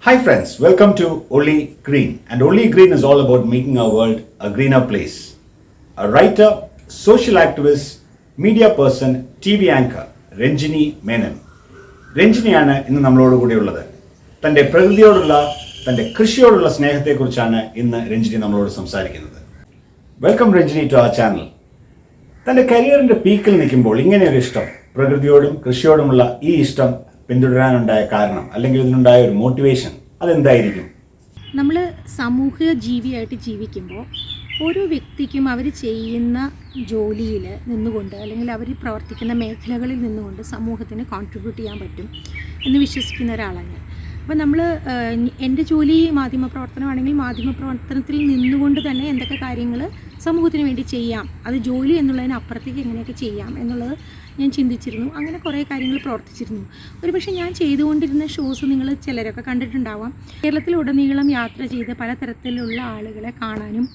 Hi friends, welcome to Only Green. And Only Green is all about making our world a greener place. A writer, social activist, media person, TV anchor, Ranjini Menon. രഞ്ജിനിയാണ് ഇന്ന് നമ്മളോട് കൂടെയുള്ളത്. തൻ്റെ പ്രകൃതിയോടുള്ള തൻ്റെ കൃഷിയോടുള്ള സ്നേഹത്തെക്കുറിച്ചാണ് ഇന്ന് രഞ്ജിനി നമ്മളോട് സംസാരിക്കുന്നത്. Welcome Ranjini to our channel. തൻ്റെ കരിയറിൻ്റെ പീക്കിൽ നിൽക്കുമ്പോൾ ഇങ്ങനെയൊരു ഇഷ്ടം, പ്രകൃതിയോടും കൃഷിയോടുമുള്ള ഈ ഇഷ്ടം പിന്തുടരാനുണ്ടായ കാരണം അല്ലെങ്കിൽ ഇതിനുണ്ടായ ഒരു മോട്ടിവേഷൻ അതെന്തായിരിക്കും? നമ്മൾ സാമൂഹിക ജീവിയായിട്ട് ജീവിക്കുമ്പോൾ ഓരോ വ്യക്തിക്കും അവർ ചെയ്യുന്ന ജോലിയിൽ നിന്നുകൊണ്ട് അല്ലെങ്കിൽ അവർ പ്രവർത്തിക്കുന്ന മേഖലകളിൽ നിന്നുകൊണ്ട് സമൂഹത്തിന് കോൺട്രിബ്യൂട്ട് ചെയ്യാൻ പറ്റും എന്ന് വിശ്വസിക്കുന്ന ഒരാളാണ് ഞാൻ. അപ്പോൾ നമ്മൾ എൻ്റെ ജോലി മാധ്യമപ്രവർത്തനമാണെങ്കിൽ മാധ്യമപ്രവർത്തനത്തിൽ നിന്നുകൊണ്ട് തന്നെ എന്തൊക്കെ കാര്യങ്ങൾ സമൂഹത്തിന് വേണ്ടി ചെയ്യാം, അത് ജോലി എന്നുള്ളതിനപ്പുറത്തേക്ക് എങ്ങനെയൊക്കെ ചെയ്യാം എന്നുള്ളത് ഞാൻ ചിന്തിച്ചിരുന്നു. അങ്ങനെ കുറേ കാര്യങ്ങൾ പ്രവർത്തിച്ചിരുന്നു. ഒരുപക്ഷെ ഞാൻ ചെയ്തുകൊണ്ടിരുന്ന ഷോസ് നിങ്ങൾ ചിലരൊക്കെ കണ്ടിട്ടുണ്ടാവാം. കേരളത്തിലുടനീളം യാത്ര ചെയ്ത് പലതരത്തിലുള്ള ആളുകളെ കാണാനും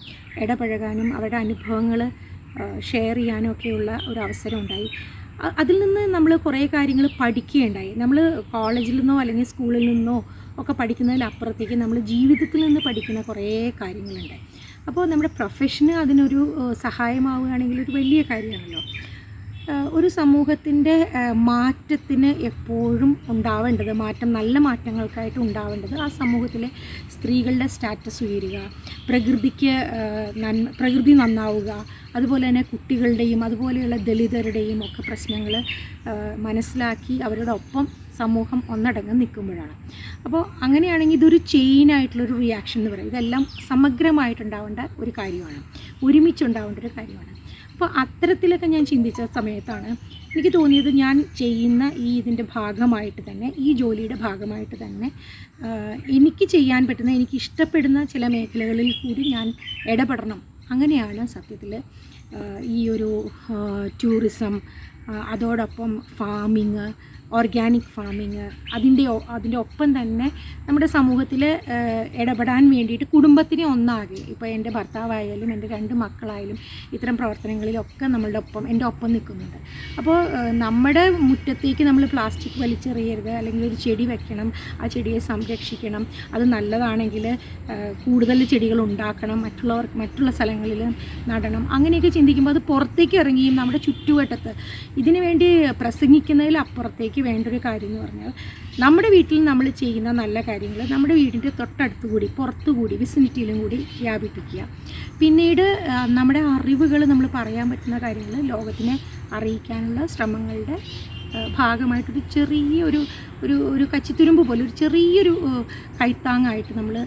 ഇടപഴകാനും അവരുടെ അനുഭവങ്ങൾ ഷെയർ ചെയ്യാനും ഒക്കെയുള്ള ഒരു അവസരം ഉണ്ടായി. അതിൽ നിന്ന് നമ്മൾ കുറേ കാര്യങ്ങൾ പഠിക്കുകയുണ്ടായി. നമ്മൾ കോളേജിൽ നിന്നോ അല്ലെങ്കിൽ സ്കൂളിൽ നിന്നോ ഒക്കെ പഠിക്കുന്നതിലപ്പുറത്തേക്ക് നമ്മൾ ജീവിതത്തിൽ നിന്ന് പഠിക്കുന്ന കുറേ കാര്യങ്ങളുണ്ട്. അപ്പോൾ നമ്മുടെ പ്രൊഫഷന് അതിനൊരു സഹായമാവുകയാണെങ്കിൽ ഒരു വലിയ കാര്യമാണല്ലോ. ഒരു സമൂഹത്തിൻ്റെ മാറ്റത്തിന് എപ്പോഴും ഉണ്ടാവേണ്ടത്, നല്ല മാറ്റങ്ങൾക്കായിട്ട് ഉണ്ടാവേണ്ടത് ആ സമൂഹത്തിലെ സ്ത്രീകളുടെ സ്റ്റാറ്റസ് ഉയരുക, പ്രകൃതി നന്നാവുക, അതുപോലെ തന്നെ കുട്ടികളുടെയും അതുപോലെയുള്ള ദളിതരുടെയും ഒക്കെ പ്രശ്നങ്ങൾ മനസ്സിലാക്കി അവരുടെ ഒപ്പം സമൂഹം ഒന്നടങ്കം നിൽക്കുമ്പോഴാണ്. അപ്പോൾ അങ്ങനെയാണെങ്കിൽ ഇതൊരു ചെയിനായിട്ടുള്ളൊരു റിയാക്ഷൻ എന്ന് പറയും. ഇതെല്ലാം സമഗ്രമായിട്ടുണ്ടാവേണ്ട ഒരു കാര്യമാണ്, ഒരുമിച്ചുണ്ടാവേണ്ട ഒരു കാര്യമാണ്. അപ്പോൾ അത്തരത്തിലൊക്കെ ഞാൻ ചിന്തിച്ച സമയത്താണ് എനിക്ക് തോന്നിയത് ഞാൻ ചെയ്യുന്ന ഇതിൻ്റെ ഭാഗമായിട്ട് തന്നെ, ഈ ജോലിയുടെ ഭാഗമായിട്ട് തന്നെ എനിക്ക് ചെയ്യാൻ പറ്റുന്ന, എനിക്ക് ഇഷ്ടപ്പെടുന്ന ചില മേഖലകളിൽ കൂടി ഞാൻ ഇടപെടണം. അങ്ങനെയാണ് സത്യത്തിൽ ഈ ഒരു ടൂറിസം, അതോടൊപ്പം ഫാമിങ്, ഓർഗാനിക് ഫാമിങ്, അതിൻ്റെ ഒപ്പം തന്നെ നമ്മുടെ സമൂഹത്തിൽ ഇടപെടാൻ വേണ്ടിയിട്ട് കുടുംബത്തിനെ ഒന്നാകെ, ഇപ്പോൾ എൻ്റെ ഭർത്താവായാലും എൻ്റെ 2 മക്കളായാലും ഇത്തരം പ്രവർത്തനങ്ങളിലൊക്കെ എൻ്റെ ഒപ്പം നിൽക്കുന്നുണ്ട്. അപ്പോൾ നമ്മുടെ മുറ്റത്തേക്ക് നമ്മൾ പ്ലാസ്റ്റിക് വലിച്ചെറിയരുത്, അല്ലെങ്കിൽ ഒരു ചെടി വെക്കണം, ആ ചെടിയെ സംരക്ഷിക്കണം, അത് നല്ലതാണെങ്കിൽ കൂടുതൽ ചെടികൾ ഉണ്ടാക്കണം, മറ്റുള്ള സ്ഥലങ്ങളിൽ നടണം. അങ്ങനെയൊക്കെ ചിന്തിക്കുമ്പോൾ അത് പുറത്തേക്ക് ഇറങ്ങിയും നമ്മുടെ ചുറ്റുവട്ടത്ത് ഇതിനു വേണ്ടി പ്രസംഗിക്കുന്നതിലപ്പുറത്തേക്ക് വേണ്ടൊരു കാര്യം എന്ന് പറഞ്ഞാൽ നമ്മുടെ വീട്ടിൽ നമ്മൾ ചെയ്യുന്ന നല്ല കാര്യങ്ങൾ നമ്മുടെ വീടിൻ്റെ തൊട്ടടുത്ത് കൂടി, പുറത്തുകൂടി, വിസിനിറ്റിയിലും കൂടി വ്യാപിപ്പിക്കുക. പിന്നീട് നമ്മുടെ അറിവുകൾ, നമ്മൾ പറയാൻ പറ്റുന്ന കാര്യങ്ങൾ ലോകത്തിനെ അറിയിക്കാനുള്ള ശ്രമങ്ങളുടെ ഭാഗമായിട്ടൊരു ചെറിയൊരു ഒരു കച്ചിത്തുരുമ്പ് പോലെ ഒരു ചെറിയൊരു കൈത്താങ്ങായിട്ട് നമ്മൾ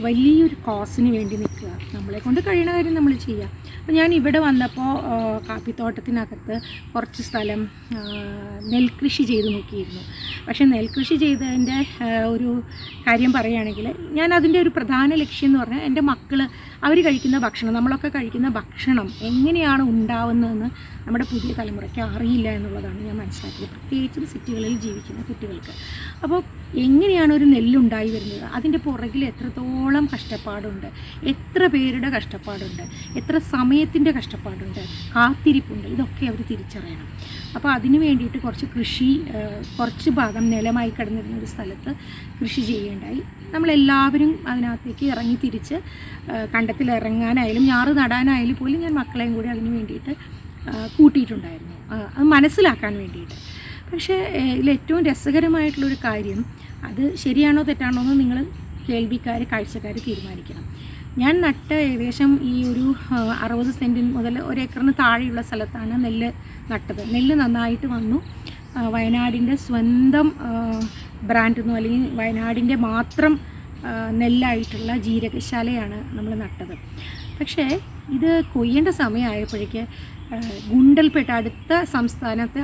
വലിയൊരു കോസിന് വേണ്ടി നിൽക്കുക. നമ്മളെ കൊണ്ട് കഴിയുന്ന കാര്യം നമ്മൾ ചെയ്യുക. അപ്പോൾ ഞാൻ ഇവിടെ വന്നപ്പോൾ കാപ്പിത്തോട്ടത്തിനകത്ത് കുറച്ച് സ്ഥലം നെൽകൃഷി ചെയ്ത് നോക്കിയിരുന്നു. പക്ഷേ നെൽകൃഷി ചെയ്തതിൻ്റെ ഒരു കാര്യം പറയുകയാണെങ്കിൽ ഞാൻ അതിൻ്റെ ഒരു പ്രധാന ലക്ഷ്യം എന്ന് പറഞ്ഞാൽ എൻ്റെ മക്കൾ അവർ കഴിക്കുന്ന ഭക്ഷണം, നമ്മളൊക്കെ കഴിക്കുന്ന ഭക്ഷണം എങ്ങനെയാണ് ഉണ്ടാവുന്നതെന്ന് നമ്മുടെ പുതിയ തലമുറയ്ക്ക് അറിയില്ല എന്നുള്ളതാണ് ഞാൻ മനസ്സിലാക്കിയത്, പ്രത്യേകിച്ചും സിറ്റികളിൽ ജീവിക്കുന്ന കുട്ടികൾക്ക്. അപ്പോൾ എങ്ങനെയാണ് ഒരു നെല്ലുണ്ടായി വരുന്നത്, അതിൻ്റെ പുറകിൽ എത്രത്തോളം കഷ്ടപ്പാടുണ്ട്, എത്ര പേരുടെ കഷ്ടപ്പാടുണ്ട്, എത്ര സമയത്തിൻ്റെ കഷ്ടപ്പാടുണ്ട്, കാത്തിരിപ്പുണ്ട്, ഇതൊക്കെ അവർ തിരിച്ചറിയണം. അപ്പോൾ അതിന് വേണ്ടിയിട്ട് കുറച്ച് ഭാഗം നിലമായി കിടന്നിരുന്ന ഒരു സ്ഥലത്ത് കൃഷി ചെയ്യുകയുണ്ടായി. നമ്മളെല്ലാവരും അതിനകത്തേക്ക് ഇറങ്ങി തിരിച്ച് കണ്ടത്തിലിറങ്ങാനായാലും ഞാറ് നടാനായാലും പോലും ഞാൻ മക്കളെയും കൂടി അതിന് വേണ്ടിയിട്ട് കൂട്ടിയിട്ടുണ്ടായിരുന്നു, അത് മനസ്സിലാക്കാൻ വേണ്ടിയിട്ട്. പക്ഷേ ഇതിലേറ്റവും രസകരമായിട്ടുള്ളൊരു കാര്യം, അത് ശരിയാണോ തെറ്റാണോ എന്ന് നിങ്ങൾ കാഴ്ചക്കാർ തീരുമാനിക്കണം. ഞാൻ ഏകദേശം ഈ ഒരു 60 സെൻറ്റ് മുതൽ 1 ഏക്കറിന് താഴെയുള്ള സ്ഥലത്താണ് നെല്ല് നട്ടത്. നെല്ല് നന്നായിട്ട് വന്നു. വയനാടിൻ്റെ സ്വന്തം ബ്രാൻഡെന്നോ അല്ലെങ്കിൽ വയനാടിൻ്റെ മാത്രം നെല്ലായിട്ടുള്ള ജീരകശാലയാണ് നമ്മൾ നട്ടത്. പക്ഷേ ഇത് കൊയ്യേണ്ട സമയമായപ്പോഴേക്ക് ഗുണ്ടൽപേട്ട്,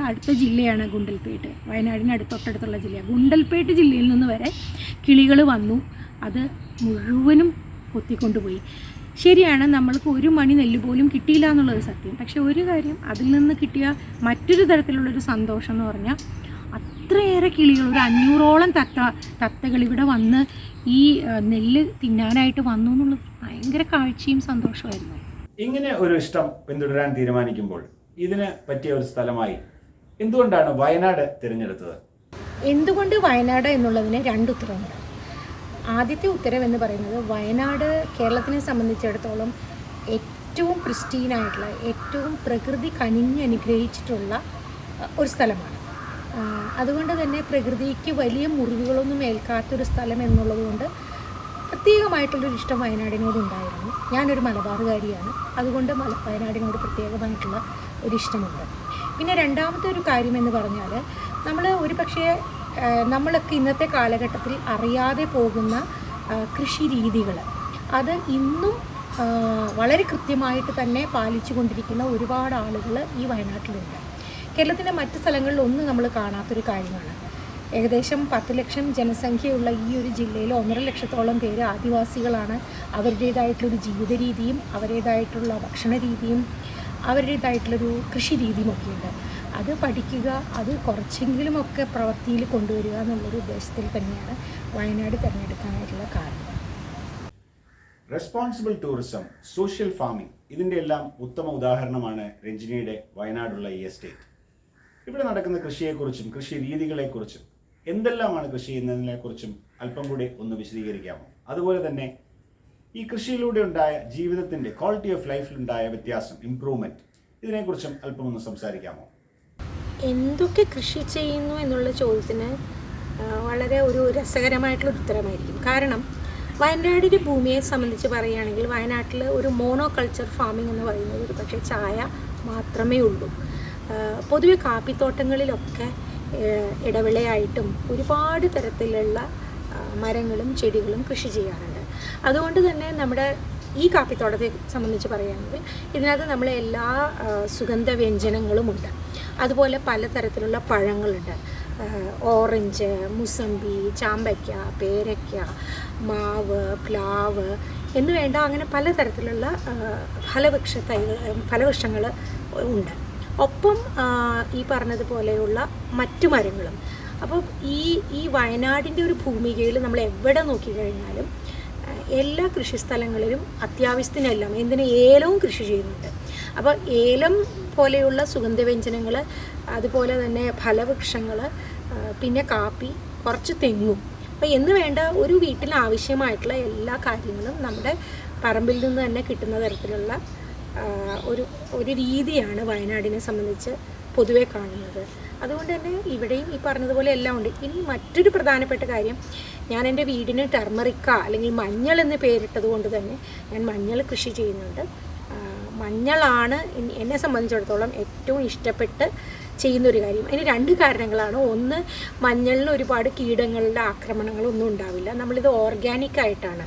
അടുത്ത ജില്ലയാണ് ഗുണ്ടൽപേട്ട്, വയനാടിന് തൊട്ടടുത്തുള്ള ജില്ലയാണ്. ഗുണ്ടൽപേട്ട് ജില്ലയിൽ നിന്ന് വരെ കിളികൾ വന്നു, അത് മുഴുവനും കൊത്തിക്കൊണ്ടുപോയി. ശരിയാണ്, നമ്മൾക്ക് 1 മണി നെല്ല് പോലും കിട്ടിയില്ല എന്നുള്ളത് സത്യം. പക്ഷേ ഒരു കാര്യം, അതിൽ നിന്ന് കിട്ടിയ മറ്റൊരു തരത്തിലുള്ളൊരു സന്തോഷം എന്ന് പറഞ്ഞാൽ അത്രയേറെ കിളികൾ, ഒരു 500ഓളം തത്തകൾ ഇവിടെ വന്ന് ഈ നെല്ല് തിന്നാനായിട്ട് വന്നു എന്നുള്ളത് ഭയങ്കര കാഴ്ചയും സന്തോഷമായിരുന്നു. ഇങ്ങനെ ഒരു ഇഷ്ടം പിന്തുടരാൻ തീരുമാനിക്കുമ്പോൾ ഇതിന് പറ്റിയ ഒരു സ്ഥലമായി എന്തുകൊണ്ടാണ് വയനാട് തിരഞ്ഞെടുത്തത്? എന്തുകൊണ്ട് വയനാട് എന്നുള്ളതിന് 2 ഉത്തരവുണ്ട്. ആദ്യത്തെ ഉത്തരവെന്ന് പറയുന്നത് വയനാട് കേരളത്തിനെ സംബന്ധിച്ചിടത്തോളം ഏറ്റവും ക്രിസ്റ്റീനായിട്ടുള്ള, ഏറ്റവും പ്രകൃതി കനിഞ്ഞനുഗ്രഹിച്ചിട്ടുള്ള ഒരു സ്ഥലമാണ്. അതുകൊണ്ട് തന്നെ പ്രകൃതിക്ക് വലിയ മുറിവുകളൊന്നും ഏൽക്കാത്തൊരു സ്ഥലം എന്നുള്ളതുകൊണ്ട് പ്രത്യേകമായിട്ടുള്ളൊരു ഇഷ്ടം വയനാടിനോടുണ്ടായിരുന്നു. ഞാനൊരു മലബാറുകാരിയാണ്, അതുകൊണ്ട് വയനാടിനോട് പ്രത്യേകമായിട്ടുള്ള ഒരിഷ്ടമുണ്ട്. പിന്നെ രണ്ടാമത്തെ ഒരു കാര്യമെന്ന് പറഞ്ഞാൽ, നമ്മൾ ഒരു പക്ഷേ നമ്മളൊക്കെ ഇന്നത്തെ കാലഘട്ടത്തിൽ അറിയാതെ പോകുന്ന കൃഷി രീതികൾ, അത് ഇന്നും വളരെ കൃത്യമായിട്ട് തന്നെ പാലിച്ചു കൊണ്ടിരിക്കുന്ന ഒരുപാട് ആളുകൾ ഈ വയനാട്ടിലുണ്ട്. കേരളത്തിൻ്റെ മറ്റ് സ്ഥലങ്ങളിലൊന്നും നമ്മൾ കാണാത്തൊരു കാര്യമാണ്. ഏകദേശം 10 ലക്ഷം ജനസംഖ്യയുള്ള ഈ ഒരു ജില്ലയിൽ 1.5 ലക്ഷത്തോളം പേര് ആദിവാസികളാണ്. അവരുടേതായിട്ടുള്ളൊരു ജീവിത രീതിയും അവരുടേതായിട്ടുള്ള ഭക്ഷണ രീതിയും അവരുടേതായിട്ടുള്ളൊരു കൃഷി രീതിയും ഒക്കെയുണ്ട്. അത് പഠിക്കുക, അത് കുറച്ചെങ്കിലുമൊക്കെ പ്രവൃത്തിയിൽ കൊണ്ടുവരിക എന്നുള്ളൊരു ഉദ്ദേശത്തിൽ തന്നെയാണ് വയനാട് തിരഞ്ഞെടുക്കാനായിട്ടുള്ള കാരണം. റെസ്പോൺസിബിൾ ടൂറിസം, സോഷ്യൽ ഫാമിംഗ്, ഇതിൻ്റെ എല്ലാം ഉത്തമ ഉദാഹരണമാണ് രഞ്ജിനിയുടെ വയനാടുള്ള ഈ എസ്റ്റേറ്റ്. ഇവിടെ നടക്കുന്ന കൃഷിയെക്കുറിച്ചും കൃഷി രീതികളെക്കുറിച്ചും എന്തെല്ലാമാണ് കൃഷി ചെയ്യുന്നതിനെക്കുറിച്ചും അല്പം കൂടി ഒന്ന് വിശദീകരിക്കാമോ? അതുപോലെ തന്നെ ഈ കൃഷിയിലൂടെ ഉണ്ടായ ജീവിതത്തിൻ്റെ ക്വാളിറ്റി ഓഫ് ലൈഫിലുണ്ടായ വ്യത്യാസം, ഇംപ്രൂവ്മെൻറ്റ്, ഇതിനെക്കുറിച്ചും അല്പം ഒന്ന് സംസാരിക്കാമോ? എന്തൊക്കെ കൃഷി ചെയ്യുന്നു എന്നുള്ള ചോദ്യത്തിന് വളരെ ഒരു രസകരമായിട്ടുള്ളൊരു ഉത്തരമായിരിക്കും. കാരണം വയനാടിൻ്റെ ഭൂമിയെ സംബന്ധിച്ച് പറയുകയാണെങ്കിൽ വയനാട്ടിൽ ഒരു മോണോകൾച്ചർ ഫാമിംഗ് എന്ന് പറയുന്നത് ഒരു പക്ഷേ ചായ മാത്രമേ ഉള്ളൂ. പൊതുവെ കാപ്പിത്തോട്ടങ്ങളിലൊക്കെ ഇടവിളയായിട്ടും ഒരുപാട് തരത്തിലുള്ള മരങ്ങളും ചെടികളും കൃഷി ചെയ്യാറുണ്ട്. അതുകൊണ്ട് തന്നെ നമ്മുടെ ഈ കാപ്പിത്തോട്ടത്തെ സംബന്ധിച്ച് പറയുകയാണെങ്കിൽ ഇതിനകത്ത് നമ്മളെ എല്ലാ സുഗന്ധ വ്യഞ്ജനങ്ങളുമുണ്ട്. അതുപോലെ പലതരത്തിലുള്ള പഴങ്ങളുണ്ട്. ഓറഞ്ച്, മുസമ്പി, ചാമ്പയ്ക്ക, പേരയ്ക്ക, മാവ്, പ്ലാവ് എന്ന് വേണ്ട അങ്ങനെ പലതരത്തിലുള്ള ഫലവൃക്ഷങ്ങൾ ഉണ്ട്. ഒപ്പം ഈ പറഞ്ഞതുപോലെയുള്ള മറ്റു മരങ്ങളും. അപ്പോൾ ഈ വയനാടിൻ്റെ ഒരു ഭൂമികയിൽ നമ്മൾ എവിടെ നോക്കിക്കഴിഞ്ഞാലും എല്ലാ കൃഷിസ്ഥലങ്ങളിലും അത്യാവശ്യത്തിനെല്ലാം ഏലവും കൃഷി ചെയ്യുന്നുണ്ട്. അപ്പോൾ ഏലം പോലെയുള്ള സുഗന്ധവ്യഞ്ജനങ്ങൾ, അതുപോലെ തന്നെ ഫലവൃക്ഷങ്ങൾ, പിന്നെ കാപ്പി, കുറച്ച് തെങ്ങും, അപ്പോൾ എന്ന് വേണ്ട ഒരു വീട്ടിൽ ആവശ്യമായിട്ടുള്ള എല്ലാ കാര്യങ്ങളും നമ്മുടെ പറമ്പിൽ നിന്ന് തന്നെ കിട്ടുന്ന തരത്തിലുള്ള ഒരു രീതിയാണ് വയനാടിനെ സംബന്ധിച്ച് പൊതുവെ കാണുന്നത്. അതുകൊണ്ട് തന്നെ ഇവിടെയും ഈ പറഞ്ഞതുപോലെ എല്ലാം ഉണ്ട്. ഇനി മറ്റൊരു പ്രധാനപ്പെട്ട കാര്യം, ഞാൻ എൻ്റെ വീടിന് ടെർമറിക്ക അല്ലെങ്കിൽ മഞ്ഞൾ എന്ന് പേരിട്ടത് കൊണ്ട് തന്നെ ഞാൻ മഞ്ഞൾ കൃഷി ചെയ്യുന്നുണ്ട്. മഞ്ഞളാണ് എന്നെ സംബന്ധിച്ചിടത്തോളം ഏറ്റവും ഇഷ്ടപ്പെട്ട് ചെയ്യുന്നൊരു കാര്യം. അതിന് 2 കാരണങ്ങളാണ്. ഒന്ന്, മഞ്ഞളിന് ഒരുപാട് കീടങ്ങളുടെ ആക്രമണങ്ങളൊന്നും ഉണ്ടാവില്ല. നമ്മളിത് ഓർഗാനിക്കായിട്ടാണ്,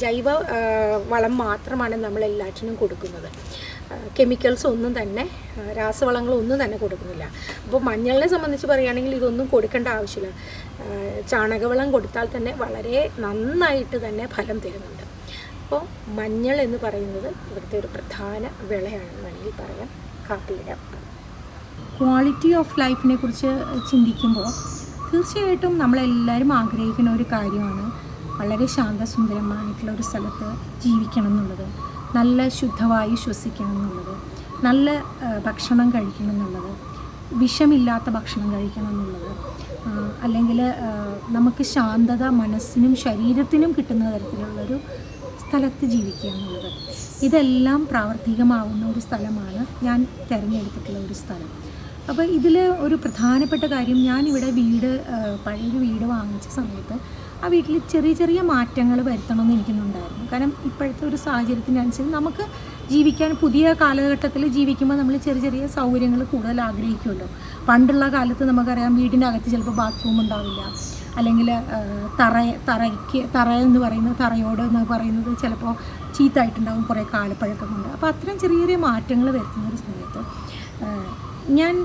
ജൈവ വളം മാത്രമാണ് നമ്മളെല്ലാറ്റിനും കൊടുക്കുന്നത്. കെമിക്കൽസ് ഒന്നും തന്നെ, രാസവളങ്ങളൊന്നും തന്നെ കൊടുക്കുന്നില്ല. അപ്പോൾ മഞ്ഞളിനെ സംബന്ധിച്ച് പറയുകയാണെങ്കിൽ ഇതൊന്നും കൊടുക്കേണ്ട ആവശ്യമില്ല. ചാണകവളം കൊടുത്താൽ തന്നെ വളരെ നന്നായിട്ട് തന്നെ ഫലം തരുന്നുണ്ട്. അപ്പോൾ മഞ്ഞൾ എന്ന് പറയുന്നത് ഇവിടുത്തെ ഒരു പ്രധാന വിളയാണെന്ന് വേണമെങ്കിൽ പറയാം, കാപ്പിയുടെ. ക്വാളിറ്റി ഓഫ് ലൈഫിനെ കുറിച്ച് ചിന്തിക്കുമ്പോൾ തീർച്ചയായിട്ടും നമ്മളെല്ലാവരും ആഗ്രഹിക്കുന്ന ഒരു കാര്യമാണ് വളരെ ശാന്തസുന്ദരമായിട്ടുള്ള ഒരു സ്ഥലത്ത് ജീവിക്കണം എന്നുള്ളത്, നല്ല ശുദ്ധവായു ശ്വസിക്കണം എന്നുള്ളത്, നല്ല ഭക്ഷണം കഴിക്കണം എന്നുള്ളത്, വിഷമില്ലാത്ത ഭക്ഷണം കഴിക്കണം എന്നുള്ളത്, അല്ലെങ്കിൽ നമുക്ക് ശാന്തത മനസ്സിനും ശരീരത്തിനും കിട്ടുന്ന തരത്തിലുള്ളൊരു സ്ഥലത്ത് ജീവിക്കുക എന്നുള്ളത്. ഇതെല്ലാം പ്രാവർത്തികമാവുന്ന ഒരു സ്ഥലമാണ് ഞാൻ തിരഞ്ഞെടുത്തിട്ടുള്ള ഒരു സ്ഥലം. അപ്പോൾ ഇതിൽ ഒരു പ്രധാനപ്പെട്ട കാര്യം, ഞാനിവിടെ പഴയൊരു വീട് വാങ്ങിച്ച സമയത്ത് ആ വീട്ടിൽ ചെറിയ ചെറിയ മാറ്റങ്ങൾ വരുത്തണമെന്ന് എനിക്കുന്നുണ്ടായിരുന്നു. കാരണം ഇപ്പോഴത്തെ ഒരു സാഹചര്യത്തിനനുസരിച്ച് നമുക്ക് ജീവിക്കാൻ, പുതിയ കാലഘട്ടത്തിൽ ജീവിക്കുമ്പോൾ നമ്മൾ ചെറിയ ചെറിയ സൗകര്യങ്ങൾ കൂടുതൽ ആഗ്രഹിക്കുമല്ലോ. പണ്ടുള്ള കാലത്ത് നമുക്കറിയാം, വീടിൻ്റെ അകത്ത് ചിലപ്പോൾ ബാത്റൂം ഉണ്ടാവില്ല, അല്ലെങ്കിൽ തറ എന്ന് പറയുന്നത്, തറയോട് എന്ന് പറയുന്നത് ചിലപ്പോൾ ചീത്തായിട്ടുണ്ടാകും കുറേ കാലപ്പഴക്കം കൊണ്ട്. അപ്പോൾ അത്രയും ചെറിയ ചെറിയ മാറ്റങ്ങൾ വരുത്തുന്ന ഒരു സമയത്ത് ഞാൻ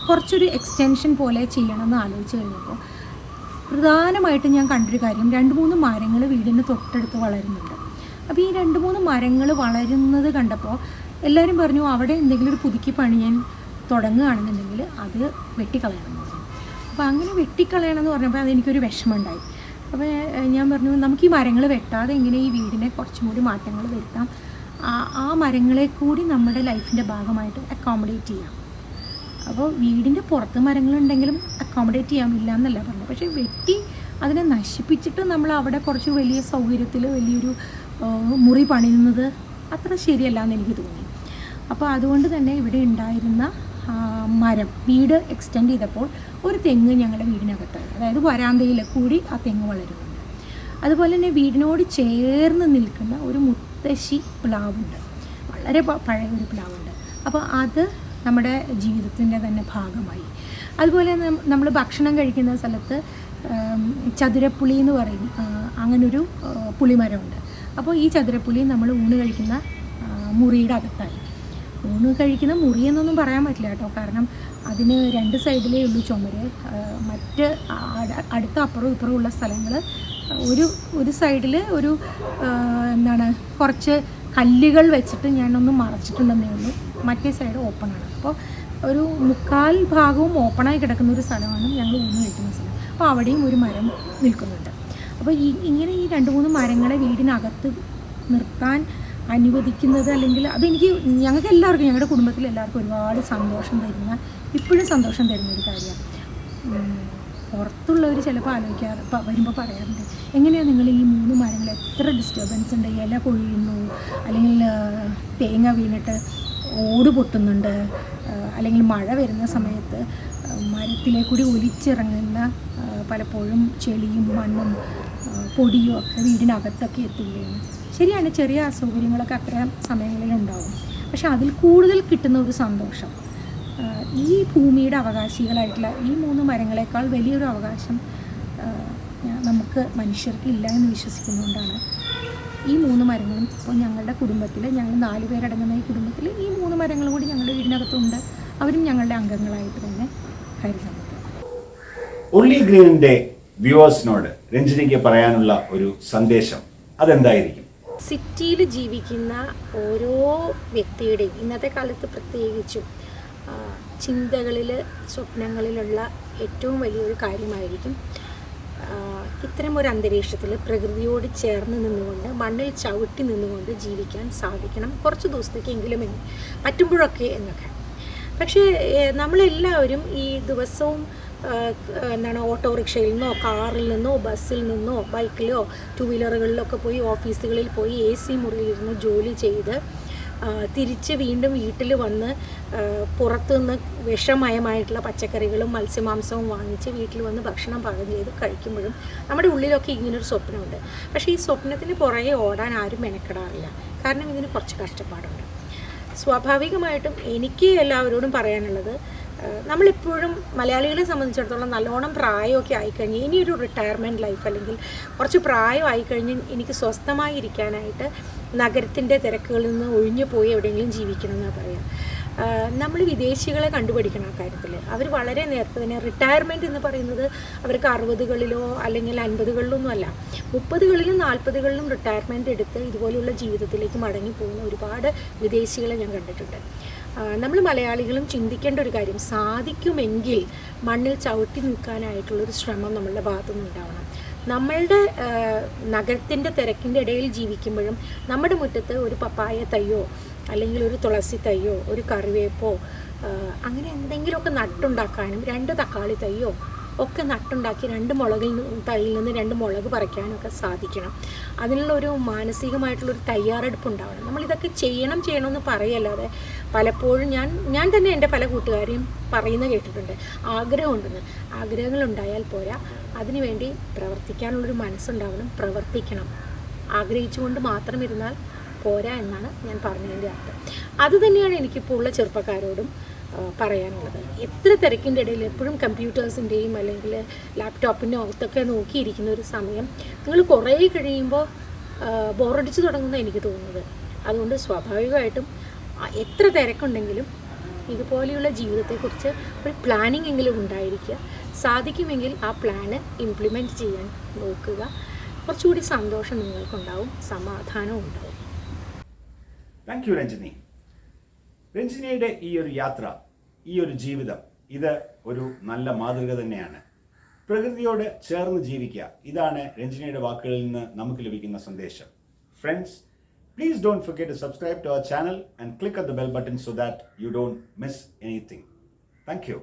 കുറച്ചൊരു എക്സ്റ്റൻഷൻ പോലെ ചെയ്യണമെന്ന് ആലോചിച്ച് കഴിഞ്ഞപ്പോൾ പ്രധാനമായിട്ടും ഞാൻ കണ്ടൊരു കാര്യം, 2-3 മരങ്ങൾ വീടിന് തൊട്ടടുത്ത് വളരുന്നുണ്ട്. അപ്പോൾ ഈ 2-3 മരങ്ങൾ വളരുന്നത് കണ്ടപ്പോൾ എല്ലാവരും പറഞ്ഞു, അവിടെ എന്തെങ്കിലും ഒരു പുതുക്കി പണിയാൻ തുടങ്ങുകയാണെന്നുണ്ടെങ്കിൽ അത് വെട്ടിക്കളയണം. അപ്പോൾ അങ്ങനെ വെട്ടിക്കളയണമെന്ന് പറഞ്ഞപ്പോൾ അതെനിക്കൊരു വിഷമമുണ്ടായി. അപ്പോൾ ഞാൻ പറഞ്ഞു, നമുക്ക് ഈ മരങ്ങൾ വെട്ടാതെ എങ്ങനെ ഈ വീടിനെ കുറച്ചും കൂടി മാറ്റങ്ങൾ വരുത്താം, ആ മരങ്ങളെ കൂടി നമ്മുടെ ലൈഫിൻ്റെ ഭാഗമായിട്ട് അക്കോമഡേറ്റ് ചെയ്യാം. അപ്പോൾ വീടിൻ്റെ പുറത്ത് മരങ്ങളുണ്ടെങ്കിലും അക്കോമഡേറ്റ് ചെയ്യാമില്ല എന്നല്ല പറഞ്ഞു, പക്ഷേ വെട്ടി അതിനെ നശിപ്പിച്ചിട്ട് നമ്മൾ അവിടെ കുറച്ച് വലിയ സൗകര്യത്തിൽ വലിയൊരു മുറി പണിയുന്നത് അത്ര ശരിയല്ല എന്ന് എനിക്ക് തോന്നി. അപ്പോൾ അതുകൊണ്ട് തന്നെ ഇവിടെ ഉണ്ടായിരുന്ന മരം വീട് എക്സ്റ്റെൻഡ് ചെയ്തപ്പോൾ ഒരു തെങ്ങ് ഞങ്ങളുടെ വീടിനകത്തായി, അതായത് വരാന്തയിൽ കൂടി ആ തെങ്ങ് വളരുന്നുണ്ട്. അതുപോലെ തന്നെ വീടിനോട് ചേർന്ന് നിൽക്കുന്ന ഒരു മുത്തശ്ശി പ്ലാവുണ്ട്, വളരെ പഴയ ഒരു പ്ലാവുണ്ട്. അപ്പോൾ അത് നമ്മുടെ ജീവിതത്തിൻ്റെ തന്നെ ഭാഗമായി. അതുപോലെ നമ്മൾ ഭക്ഷണം കഴിക്കുന്ന സ്ഥലത്ത് ചതുരപ്പുളി എന്ന് പറയും, അങ്ങനൊരു പുളിമരമുണ്ട്. അപ്പോൾ ഈ ചതുരപ്പുളി നമ്മൾ ഊണ് കഴിക്കുന്ന മുറിയുടെ അകത്തായി. ഊണ് കഴിക്കുന്ന മുറി എന്നൊന്നും പറയാൻ പറ്റില്ല കേട്ടോ, കാരണം അതിന് 2 സൈഡിലേ ഉള്ളൂ ചുമര്. മറ്റ് അടുത്ത അപ്പുറവും ഇപ്പുറവും ഉള്ള സ്ഥലങ്ങൾ ഒരു സൈഡിൽ ഒരു കുറച്ച് കല്ലുകൾ വെച്ചിട്ട് ഞാനൊന്ന് മറച്ചിട്ടുണ്ടെന്നേ ഉള്ളൂ, മറ്റേ സൈഡ് ഓപ്പണാണ്. അപ്പോൾ ഒരു 3/4 ഭാഗവും ഓപ്പണായി കിടക്കുന്ന ഒരു സ്ഥലമാണ് ഞങ്ങൾ ഊണ് കഴിക്കുന്ന സ്ഥലം. അപ്പോൾ അവിടെയും ഒരു മരം നിൽക്കുന്നുണ്ട്. അപ്പോൾ ഇങ്ങനെ ഈ 2-3 മരങ്ങളെ വീടിനകത്ത് നിർത്താൻ അനുവദിക്കുന്നത്, അല്ലെങ്കിൽ അതെനിക്ക് ഞങ്ങൾക്ക് എല്ലാവർക്കും, ഞങ്ങളുടെ കുടുംബത്തിൽ എല്ലാവർക്കും ഒരുപാട് സന്തോഷം തരുന്ന, ഇപ്പോഴും സന്തോഷം തരുന്ന ഒരു കാര്യമാണ്. പുറത്തുള്ളവർ ചിലപ്പോൾ വരുമ്പോൾ പറയാറുണ്ട്, എങ്ങനെയാണ് നിങ്ങൾ ഈ 3 മരങ്ങൾ എത്ര ഡിസ്റ്റർബൻസ് ഉണ്ട്, ഇല കൊഴിയുന്നു, അല്ലെങ്കിൽ തേങ്ങ വീണിട്ട് ഓട് പൊട്ടുന്നുണ്ട്, അല്ലെങ്കിൽ മഴ വരുന്ന സമയത്ത് മരത്തിലെ കൂടി ഒലിച്ചിറങ്ങുന്ന പലപ്പോഴും ചെളിയും മണ്ണും പൊടിയും ഒക്കെ വീടിനകത്തൊക്കെ എത്തില്ലേന്ന്. ശരിയാണ്, ചെറിയ അസൗകര്യങ്ങളൊക്കെ അത്തരം സമയങ്ങളിലുണ്ടാവും. പക്ഷെ അതിൽ കൂടുതൽ കിട്ടുന്ന ഒരു സന്തോഷം ഈ ഭൂമിയുടെ അവകാശികളായിട്ടുള്ള ഈ 3 മരങ്ങളെക്കാൾ വലിയൊരു അവകാശം നമുക്ക് മനുഷ്യർക്ക് ഇല്ല എന്ന് വിശ്വസിക്കുന്നതുകൊണ്ടാണ് ഈ 3 മരങ്ങളും ഇപ്പോൾ ഞങ്ങളുടെ കുടുംബത്തിൽ, ഞങ്ങൾ 4 പേരടങ്ങുന്ന ഈ കുടുംബത്തിൽ ഈ 3 മരങ്ങളും കൂടി ഞങ്ങളുടെ വീടിനകത്തുണ്ട്. അവരും ഞങ്ങളുടെ അംഗങ്ങളായിട്ട് തന്നെ കരുതുന്നത്. ഒള്ളി ഗ്രീനിൻ്റെ വ്യൂവേഴ്സിനോട് രഞ്ജിനിക്ക് പറയാനുള്ള ഒരു സന്ദേശം അതെന്തായിരിക്കും? സിറ്റിയിൽ ജീവിക്കുന്ന ഓരോ വ്യക്തിയുടെയും ഇന്നത്തെ കാലത്ത് പ്രത്യേകിച്ചും ചിന്തകളിൽ, സ്വപ്നങ്ങളിലുള്ള ഏറ്റവും വലിയൊരു കാര്യമായിരിക്കും ഇത്തരം ഒരു അന്തരീക്ഷത്തിൽ പ്രകൃതിയോട് ചേർന്ന് നിന്നുകൊണ്ട്, മണ്ണിൽ ചവിട്ടി നിന്നുകൊണ്ട് ജീവിക്കാൻ സാധിക്കണം കുറച്ച് ദിവസത്തേക്കെങ്കിലും പറ്റുമ്പോഴൊക്കെ എന്നൊക്കെ. പക്ഷേ നമ്മളെല്ലാവരും ഈ ദിവസവും ഓട്ടോറിക്ഷയിൽ നിന്നോ കാറിൽ നിന്നോ ബസ്സിൽ നിന്നോ ബൈക്കിലോ 2 വീലറുകളിലൊക്കെ പോയി ഓഫീസുകളിൽ പോയി AC മുറിയിലിരുന്ന് ജോലി ചെയ്ത് തിരിച്ച് വീണ്ടും വീട്ടിൽ വന്ന് പുറത്തുനിന്ന് വിഷമയമായിട്ടുള്ള പച്ചക്കറികളും മത്സ്യമാംസവും വാങ്ങിച്ച് വീട്ടിൽ വന്ന് ഭക്ഷണം പാകം ചെയ്ത് കഴിക്കുമ്പോഴും നമ്മുടെ ഉള്ളിലൊക്കെ ഇങ്ങനൊരു സ്വപ്നമുണ്ട്. പക്ഷേ ഈ സ്വപ്നത്തിന് പുറകെ ഓടാൻ ആരും മെനക്കെടാറില്ല, കാരണം ഇതിന് കുറച്ച് കഷ്ടപ്പാടുണ്ട്. സ്വാഭാവികമായിട്ടും എനിക്ക് എല്ലാവരോടും പറയാനുള്ളത്, നമ്മളെപ്പോഴും മലയാളികളെ സംബന്ധിച്ചിടത്തോളം നല്ലോണം പ്രായമൊക്കെ ആയിക്കഴിഞ്ഞ് ഇനിയൊരു റിട്ടയർമെൻറ്റ് ലൈഫ്, അല്ലെങ്കിൽ കുറച്ച് പ്രായം ആയിക്കഴിഞ്ഞ് എനിക്ക് സ്വസ്ഥമായി ഇരിക്കാനായിട്ട് നഗരത്തിൻ്റെ തിരക്കുകളിൽ നിന്ന് ഒഴിഞ്ഞു പോയി എവിടെയെങ്കിലും ജീവിക്കണം എന്നാണ് പറയാം. നമ്മൾ വിദേശികളെ കണ്ടുപിടിക്കണം ആ കാര്യത്തിൽ. അവർ വളരെ നേരത്തെ തന്നെ റിട്ടയർമെൻറ്റ് എന്ന് പറയുന്നത് അവർക്ക് 60കളിലോ അല്ലെങ്കിൽ 50കളിലൊന്നും അല്ല, 30കളിലും 40കളിലും റിട്ടയർമെൻറ്റ് എടുത്ത് ഇതുപോലെയുള്ള ജീവിതത്തിലേക്ക് മടങ്ങിപ്പോകുന്ന ഒരുപാട് വിദേശികളെ ഞാൻ കണ്ടിട്ടുണ്ട്. നമ്മൾ മലയാളികളും ചിന്തിക്കേണ്ട ഒരു കാര്യം, സാധിക്കുമെങ്കിൽ മണ്ണിൽ ചവിട്ടി നിൽക്കാനായിട്ടുള്ളൊരു ശ്രമം നമ്മളുടെ ഭാഗത്തുനിന്നുണ്ടാവണം. നമ്മളുടെ നഗരത്തിൻ്റെ തിരക്കിൻ്റെ ഇടയിൽ ജീവിക്കുമ്പോഴും നമ്മുടെ മുറ്റത്ത് ഒരു പപ്പായ തയ്യോ അല്ലെങ്കിൽ ഒരു തുളസി തയ്യോ ഒരു കറിവേപ്പോ അങ്ങനെ എന്തെങ്കിലുമൊക്കെ നട്ടുണ്ടാക്കാനും 2 തക്കാളി തയ്യോ ഒക്കെ നട്ടുണ്ടാക്കി 2 മുളകിൽ തൈയിൽ നിന്ന് 2 മുളക് പറിക്കാനൊക്കെ സാധിക്കണം. അതിനുള്ളൊരു മാനസികമായിട്ടുള്ളൊരു തയ്യാറെടുപ്പ് ഉണ്ടാവണം. നമ്മളിതൊക്കെ ചെയ്യണമെന്ന് പറയല്ലാതെ പലപ്പോഴും ഞാൻ തന്നെ എൻ്റെ പല കൂട്ടുകാരെയും പറയുന്ന കേട്ടിട്ടുണ്ട്, ആഗ്രഹമുണ്ടെന്ന്. ആഗ്രഹങ്ങളുണ്ടായാൽ പോരാ, അതിനുവേണ്ടി പ്രവർത്തിക്കാനുള്ളൊരു മനസ്സുണ്ടാവണം, പ്രവർത്തിക്കണം. ആഗ്രഹിച്ചുകൊണ്ട് മാത്രം ഇരുന്നാൽ പോരാ എന്നാണ് ഞാൻ പറഞ്ഞതിൻ്റെ അർത്ഥം. അതുതന്നെയാണ് എനിക്കിപ്പോൾ ഉള്ള ചെറുപ്പക്കാരോടും പറയാനുള്ളത്. എത്ര തിരക്കിൻ്റെ ഇടയിൽ എപ്പോഴും കമ്പ്യൂട്ടേഴ്സിൻ്റെയും അല്ലെങ്കിൽ ലാപ്ടോപ്പിൻ്റെ അകത്തൊക്കെ നോക്കിയിരിക്കുന്ന ഒരു സമയം നിങ്ങൾ കുറേ കഴിയുമ്പോൾ ബോറടിച്ച് തുടങ്ങുന്ന എനിക്ക് തോന്നുന്നത്. അതുകൊണ്ട് സ്വാഭാവികമായിട്ടും എത്ര തിരക്കുണ്ടെങ്കിലും ഇതുപോലെയുള്ള ജീവിതത്തെക്കുറിച്ച് ഒരു പ്ലാനിങ് എങ്കിലും ഉണ്ടായിരിക്കുക. സാധിക്കുമെങ്കിൽ ആ പ്ലാന് ഇംപ്ലിമെൻറ്റ് ചെയ്യാൻ നോക്കുക. കുറച്ചുകൂടി സന്തോഷം നിങ്ങൾക്കുണ്ടാവും, സമാധാനവും ഉണ്ടാവും. Thank you Ranjini. രഞ്ജിനിയുടെ ഈ ഒരു യാത്ര, ഈ ഒരു ജീവിതം, ഇത് ഒരു നല്ല മാതൃക തന്നെയാണ്. പ്രകൃതിയോട് ചേർന്ന് ജീവിക്കുക, ഇതാണ് രഞ്ജിനിയുടെ വാക്കുകളിൽ നിന്ന് നമുക്ക് ലഭിക്കുന്ന സന്ദേശം. Friends, please don't forget to subscribe to our channel and click on the bell button so that you don't miss anything. Thank you.